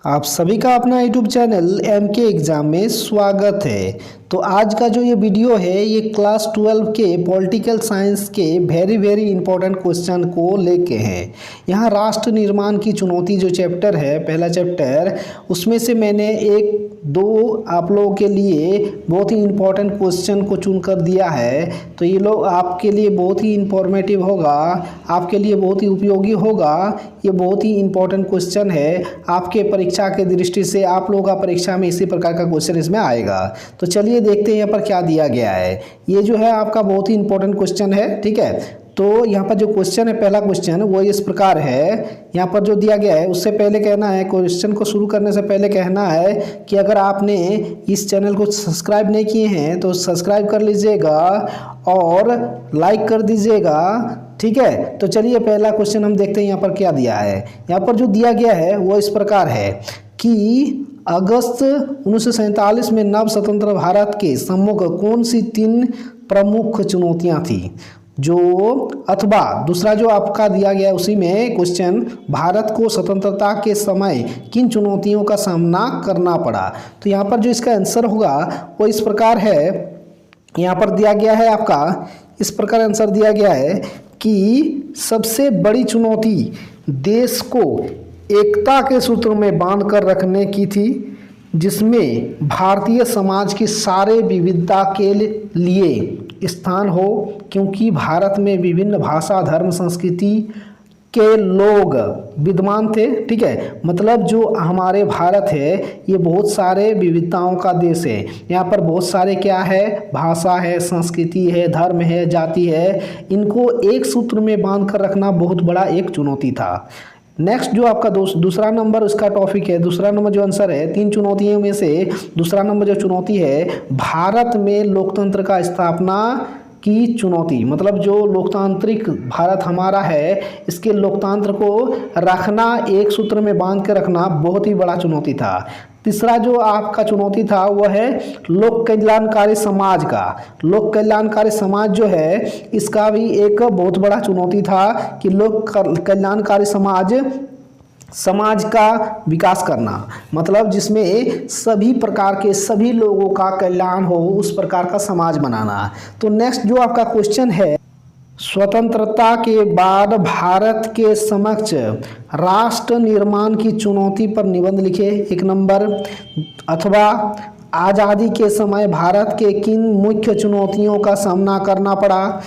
आप सभी का अपना यूट्यूब चैनल एमके एग्ज़ाम में स्वागत है। तो आज का जो ये वीडियो है ये क्लास 12 के पॉलिटिकल साइंस के वेरी इंपॉर्टेंट क्वेश्चन को लेके हैं। यहाँ राष्ट्र निर्माण की चुनौती जो चैप्टर है, पहला चैप्टर, उसमें से मैंने एक दो आप लोगों के लिए बहुत ही इम्पोर्टेंट क्वेश्चन को चुन कर दिया है। तो ये लोग आपके लिए बहुत ही इंफॉर्मेटिव होगा, आपके लिए बहुत ही उपयोगी होगा। ये बहुत ही इम्पोर्टेंट क्वेश्चन है आपके परीक्षा के दृष्टि से। आप लोगों का परीक्षा में इसी प्रकार का क्वेश्चन इसमें आएगा। तो चलिए देखते हैं यहाँ पर क्या दिया गया है। ये जो है आपका बहुत ही इंपॉर्टेंट क्वेश्चन है, ठीक है। तो यहाँ पर जो क्वेश्चन है, पहला क्वेश्चन वो इस प्रकार है। यहाँ पर जो दिया गया है उससे पहले कहना है, क्वेश्चन को शुरू करने से पहले कहना है कि अगर आपने इस चैनल को सब्सक्राइब नहीं किए हैं तो सब्सक्राइब कर लीजिएगा और लाइक कर दीजिएगा, ठीक है। तो चलिए पहला क्वेश्चन हम देखते हैं यहाँ पर क्या दिया है। यहाँ पर जो दिया गया है वो इस प्रकार है कि अगस्त 1947 में नव स्वतंत्र भारत के सम्मुख कौन सी 3 प्रमुख चुनौतियां थी। जो अथवा दूसरा जो आपका दिया गया है उसी में क्वेश्चन, भारत को स्वतंत्रता के समय किन चुनौतियों का सामना करना पड़ा। तो यहाँ पर जो इसका आंसर होगा वो इस प्रकार है। यहाँ पर दिया गया है आपका इस प्रकार आंसर दिया गया है कि सबसे बड़ी चुनौती देश को एकता के सूत्र में बांध कर रखने की थी, जिसमें भारतीय समाज की सारे विविधता के लिए स्थान हो, क्योंकि भारत में विभिन्न भाषा, धर्म, संस्कृति के लोग विद्यमान थे, ठीक है। मतलब जो हमारे भारत है ये बहुत सारे विविधताओं का देश है। यहाँ पर बहुत सारे क्या है, भाषा है, संस्कृति है, धर्म है, जाति है, इनको एक सूत्र में बांध कर रखना बहुत बड़ा एक चुनौती था। नेक्स्ट जो आपका दूसरा नंबर उसका टॉपिक है, दूसरा नंबर जो आंसर है 3 चुनौतियों में से दूसरा नंबर जो चुनौती है, भारत में लोकतंत्र का स्थापना की चुनौती। मतलब जो लोकतांत्रिक भारत हमारा है इसके लोकतंत्र को रखना, एक सूत्र में बांध के रखना बहुत ही बड़ा चुनौती था। तीसरा जो आपका चुनौती था वो है लोक कल्याणकारी समाज का। लोक कल्याणकारी समाज जो है इसका भी एक बहुत बड़ा चुनौती था कि लोक कल्याणकारी समाज का विकास करना, मतलब जिसमें सभी प्रकार के सभी लोगों का कल्याण हो, उस प्रकार का समाज बनाना। तो नेक्स्ट जो आपका क्वेश्चन है, स्वतंत्रता के बाद भारत के समक्ष राष्ट्र निर्माण की चुनौती पर निबंध लिखे, 1 नंबर। अथवा आज़ादी के समय भारत के किन मुख्य चुनौतियों का सामना करना पड़ा,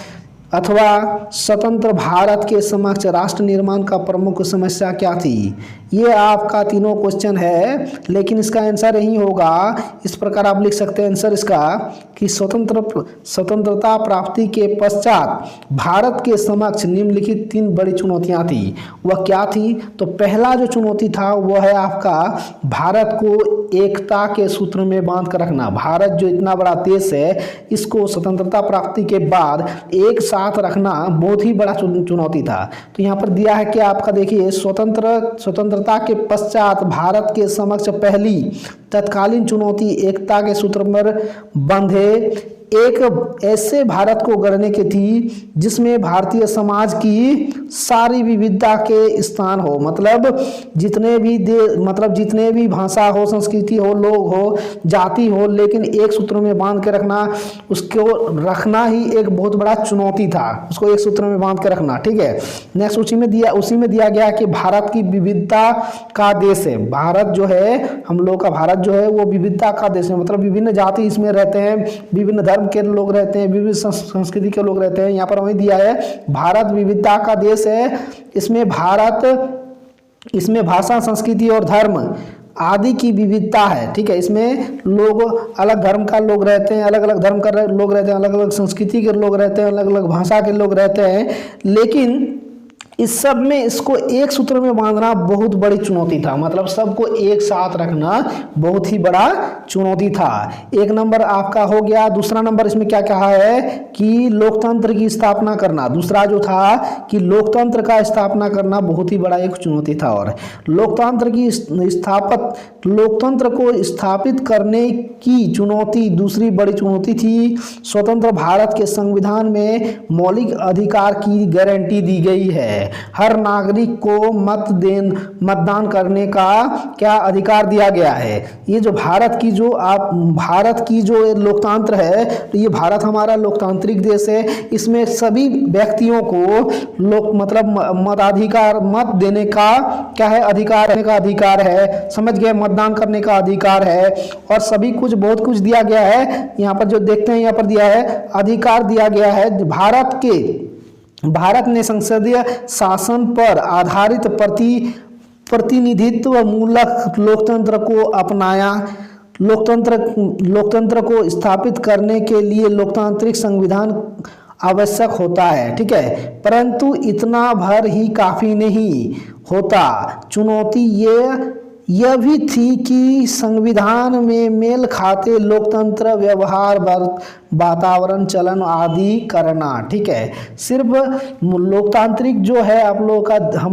अथवा स्वतंत्र भारत के समक्ष राष्ट्र निर्माण का प्रमुख समस्या क्या थी। ये आपका तीनों क्वेश्चन है, लेकिन इसका आंसर यही होगा। इस प्रकार आप लिख सकते हैं आंसर इसका कि स्वतंत्रता प्राप्ति के पश्चात भारत के समक्ष निम्नलिखित 3 बड़ी चुनौतियां थी। वह क्या थी? तो पहला जो चुनौती था वो है आपका भारत को एकता के सूत्र में बांध कर रखना। भारत जो इतना बड़ा देश है इसको स्वतंत्रता प्राप्ति के बाद एक साथ रखना बहुत ही बड़ा चुनौती था। तो यहाँ पर दिया है कि आपका देखिए स्वतंत्रता के पश्चात भारत के समक्ष पहली तत्कालीन चुनौती एकता के सूत्र पर बंधे एक ऐसे भारत को गढ़ने की थी जिसमें भारतीय समाज की सारी विविधता के स्थान हो। मतलब जितने भी भाषा हो, संस्कृति हो, लोग हो, जाति हो, लेकिन एक सूत्र में बांध के रखना, उसको रखना ही एक बहुत बड़ा चुनौती था, उसको एक सूत्र में बांध के रखना, ठीक है। नेक्स्ट उसी में दिया गया कि भारत की विविधता का देश है। भारत जो है, हम लोग का भारत जो है वो विविधता का देश है। मतलब विभिन्न जाति इसमें रहते हैं, विभिन्न धर्म के लोग रहते हैं, विविध संस्कृति के लोग रहते हैं। यहाँ पर वही दिया है भारत विविधता का देश है। इसमें भाषा, संस्कृति और धर्म आदि की विविधता है, ठीक है। इसमें लोग अलग धर्म का लोग रहते हैं, अलग अलग धर्म का लोग रहते हैं, अलग अलग संस्कृति के लोग रहते हैं, अलग अलग भाषा के लोग रहते हैं, लेकिन इस सब में इसको एक सूत्र में बांधना बहुत बड़ी चुनौती था। मतलब सबको एक साथ रखना बहुत ही बड़ा चुनौती था। 1 नंबर आपका हो गया। दूसरा नंबर इसमें क्या कहा है कि लोकतंत्र की स्थापना करना। दूसरा जो था कि लोकतंत्र का स्थापना करना बहुत ही बड़ा एक चुनौती था। और लोकतंत्र को स्थापित करने की चुनौती दूसरी बड़ी चुनौती थी। स्वतंत्र भारत के संविधान में मौलिक अधिकार की गारंटी दी गई है। हर नागरिक को मतदान करने का क्या अधिकार दिया गया है। ये जो भारत की जो लोकतंत्र है, तो ये भारत हमारा लोकतांत्रिक देश है। इसमें सभी व्यक्तियों को मत देने का क्या है, अधिकार है। समझ गए, मतदान करने का अधिकार है और सभी कुछ बहुत कुछ दिया गया है। यहाँ पर जो देखते हैं यहाँ पर दिया है, अधिकार दिया गया है। भारत ने संसदीय शासन पर आधारित प्रतिनिधित्व मूलक लोकतंत्र को अपनाया। लोकतंत्र को स्थापित करने के लिए लोकतांत्रिक संविधान आवश्यक होता है, ठीक है, परंतु इतना भर ही काफी नहीं होता। चुनौती यह भी थी कि संविधान में मेल खाते लोकतंत्र व्यवहार वातावरण चलन आदि करना, ठीक है। सिर्फ लोकतांत्रिक जो है हम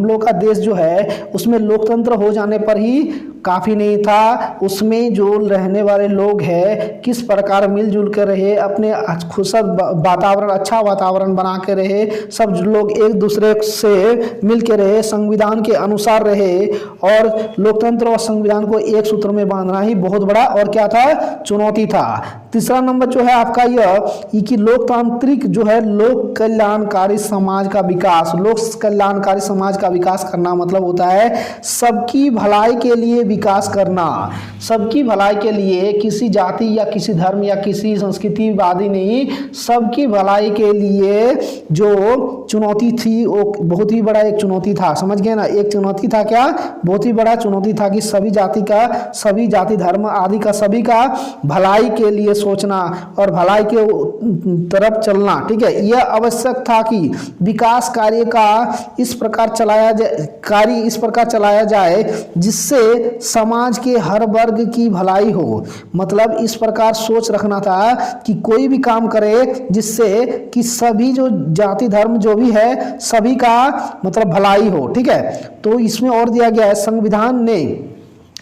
लोग का देश जो है उसमें लोकतंत्र हो जाने पर ही काफ़ी नहीं था। उसमें जो रहने वाले लोग हैं किस प्रकार मिलजुल कर रहे, अपने अच्छा वातावरण बना के रहे, सब लोग एक दूसरे से मिल के रहे, संविधान के अनुसार रहे और लोकतंत्र और संविधान को एक सूत्र में बांधना ही बहुत बड़ा और क्या था, चुनौती था। तीसरा नंबर जो है आपका यह कि लोकतांत्रिक जो है लोक कल्याणकारी समाज का विकास। लोक कल्याणकारी समाज का विकास करना मतलब होता है सबकी भलाई के लिए विकास करना। सबकी भलाई के लिए, किसी जाति या किसी धर्म या किसी संस्कृतिवादी नहीं, सबकी भलाई के लिए जो चुनौती थी वो बहुत ही बड़ा एक चुनौती था। समझ गए ना, एक चुनौती था क्या, बहुत ही बड़ा चुनौती था कि सभी जाति धर्म आदि का सभी का भलाई के लिए सोचना और भलाई के तरफ चलना, ठीक है। यह आवश्यक था कि विकास कार्य इस प्रकार चलाया जाए जिससे समाज के हर वर्ग की भलाई हो। मतलब इस प्रकार सोच रखना था कि कोई भी काम करे जिससे कि सभी जो जाति धर्म जो भी है सभी का मतलब भलाई हो, ठीक है। तो इसमें और दिया गया है, संविधान ने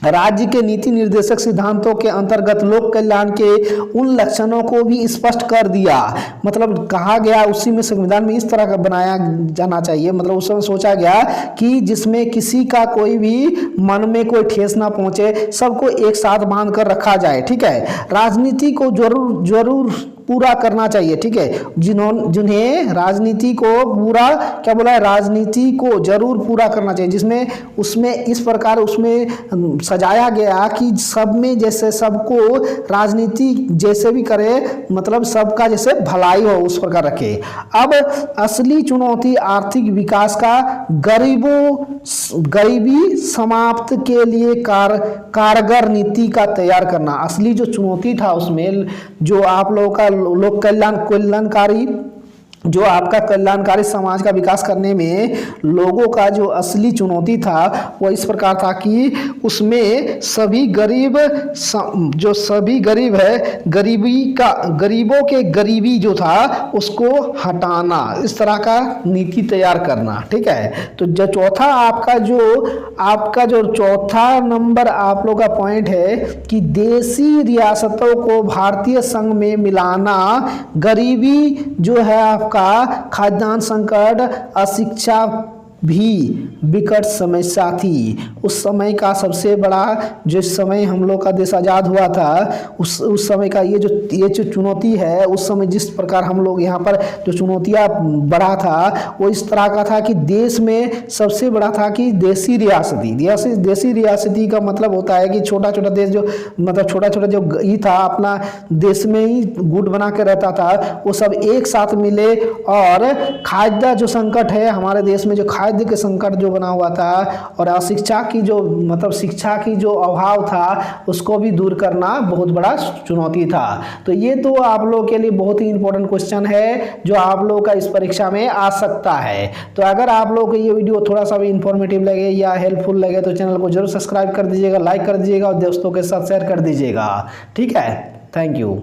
राज्य के नीति निर्देशक सिद्धांतों के अंतर्गत लोक कल्याण के उन लक्षणों को भी स्पष्ट कर दिया। मतलब कहा गया उसी में संविधान में इस तरह का बनाया जाना चाहिए, मतलब उस समय सोचा गया कि जिसमें किसी का कोई भी मन में कोई ठेस ना पहुंचे, सबको एक साथ बांध कर रखा जाए, ठीक है। राजनीति को जरूर पूरा करना चाहिए, ठीक है। जिन्हें राजनीति को पूरा क्या बोला है, राजनीति को जरूर पूरा करना चाहिए, जिसमें उसमें इस प्रकार उसमें सजाया गया कि सब में जैसे सबको राजनीति जैसे भी करे मतलब सबका जैसे भलाई हो उस प्रकार रखे। अब असली चुनौती आर्थिक विकास का गरीबी समाप्त के लिए कारगर नीति का तैयार करना। असली जो चुनौती था उसमें जो आप लोगों का लोक कल्याणकारी जो आपका कल्याणकारी समाज का विकास करने में लोगों का जो असली चुनौती था वो इस प्रकार था कि उसमें सभी गरीब है गरीबों के गरीबी जो था उसको हटाना, इस तरह का नीति तैयार करना, ठीक है। तो जो चौथा आपका जो चौथा नंबर आप लोग का पॉइंट है कि देशी रियासतों को भारतीय संघ में मिलाना। गरीबी जो है आपका खाद्यान्न संकट, अशिक्षा भी विकट समस्या थी। उस समय का सबसे बड़ा, जिस समय हम लोग का देश आज़ाद हुआ था उस समय का ये जो चुनौती है, उस समय जिस प्रकार हम लोग यहाँ पर जो चुनौतियाँ बढ़ा था वो इस तरह का था कि देश में सबसे बड़ा था कि देशी रियासती का मतलब होता है कि छोटा छोटा देश जो मतलब छोटा छोटा जो ही था अपना देश में ही गुट बना के रहता था, वो सब एक साथ मिले और खाद्य जो संकट है हमारे देश में, जो खाद्य के संकट जो बना हुआ था और अशिक्षा की जो मतलब शिक्षा की जो अभाव था उसको भी दूर करना बहुत बड़ा चुनौती था। तो ये तो आप लोगों के लिए बहुत ही इंपॉर्टेंट क्वेश्चन है जो आप लोगों का इस परीक्षा में आ सकता है। तो अगर आप लोगों को ये वीडियो थोड़ा सा भी इंफॉर्मेटिव लगे या हेल्पफुल लगे तो चैनल को जरूर सब्सक्राइब कर दीजिएगा, लाइक कर दीजिएगा और दोस्तों के साथ शेयर कर दीजिएगा, ठीक है। Thank you.